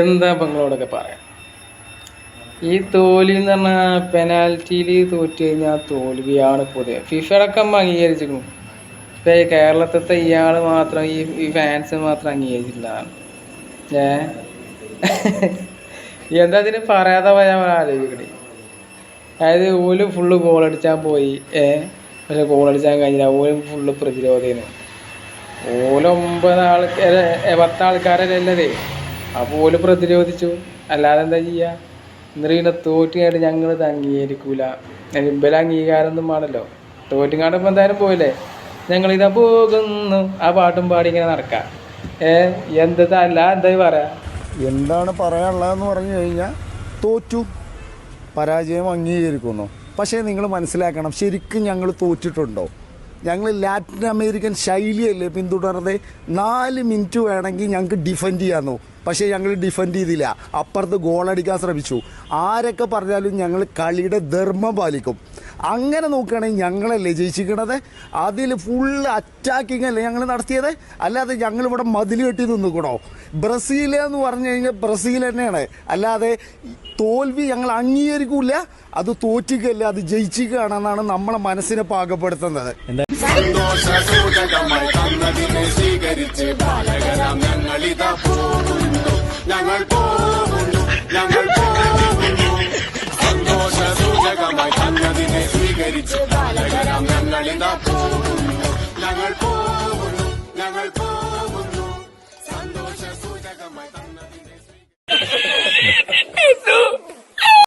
എന്താ പെങ്ങളോടൊക്കെ പറയാം. ഈ തോൽവി എന്ന് പറഞ്ഞാൽ പെനാൽറ്റിയിൽ തോറ്റു കഴിഞ്ഞാൽ തോൽവിയാണ് പൊതുവെ ഫിഫ അടക്കം അംഗീകരിച്ചിരുന്നു. ഇപ്പം ഈ കേരളത്തിലത്തെ ഇയാൾ മാത്രം ഈ ഫാൻസ് മാത്രം അംഗീകരിച്ചിട്ടുള്ളതാണ്. എന്താ അതിന് പറയാതെ പോയാൽ ആലോചിക്കണേ. അതായത് ഓല് ഫുള്ള് ഗോളടിച്ചാൽ പോയി, പക്ഷെ ഗോളടിച്ചാൽ കഴിഞ്ഞില്ല. ഓല് ഫുള്ള് പ്രതിരോധേനു. ഓല് 10 ആൾക്കാരല്ലേ. അപ്പോൾ ഓല് പ്രതിരോധിച്ചു. അല്ലാതെ എന്താ ചെയ്യുക? എന്നിട്ട് തോറ്റുകാണ്ട് ഞങ്ങളിത് അംഗീകരിക്കൂല. ഇമ്പല അംഗീകാരമൊന്നും വേണമല്ലോ. തോറ്റുകാണ്ട് ഇപ്പം എന്തായാലും പോയില്ലേ. ഞങ്ങളിതാ പോകുന്നു ആ പാട്ടും പാടി ഇങ്ങനെ നടക്കാം. എന്താ അല്ല എന്താ പറയാ? എന്താണ് പറയാനുള്ളതെന്ന് പറഞ്ഞു കഴിഞ്ഞാൽ തോറ്റു, പരാജയം അംഗീകരിക്കുന്നു. പക്ഷേ നിങ്ങൾ മനസ്സിലാക്കണം, ശരിക്കും ഞങ്ങൾ തോറ്റിട്ടുണ്ടോ? ഞങ്ങൾ ലാറ്റിൻ അമേരിക്കൻ ശൈലിയല്ലേ പിന്തുടർന്നത്. 4 മിനിറ്റ് വേണമെങ്കിൽ ഞങ്ങൾക്ക് ഡിഫെൻഡ് ചെയ്യാമെന്നു. പക്ഷേ ഞങ്ങൾ ഡിഫെൻഡ് ചെയ്തില്ല, അപ്പുറത്ത് ഗോളടിക്കാൻ ശ്രമിച്ചു. ആരൊക്കെ പറഞ്ഞാലും ഞങ്ങൾ കളിയുടെ ധർമ്മം പാലിക്കും. അങ്ങനെ നോക്കുകയാണെങ്കിൽ ഞങ്ങളല്ലേ ജയിച്ചിരിക്കണത്. അതിൽ ഫുള്ള് അറ്റാക്കിങ് അല്ലേ ഞങ്ങൾ നടത്തിയത്. അല്ലാതെ ഞങ്ങളിവിടെ മതിൽ കെട്ടി നിന്നിക്കണോ? ബ്രസീലെന്ന് പറഞ്ഞു കഴിഞ്ഞാൽ ബ്രസീൽ തന്നെയാണ്. അല്ലാതെ തോൽവി ഞങ്ങൾ അംഗീകരിക്കൂല. അത് തോറ്റിക്കല്ല, അത് ജയിച്ചിക്കുകയാണെന്നാണ് നമ്മളെ മനസ്സിനെ പാകപ്പെടുത്തുന്നത്. സ്വീകരിച്ച് ബാലകരാം ഞങ്ങളിതാ പോകുന്നു, ഞങ്ങൾ പോകുന്നു സന്തോഷ സൂചകമായി തന്നതിനെ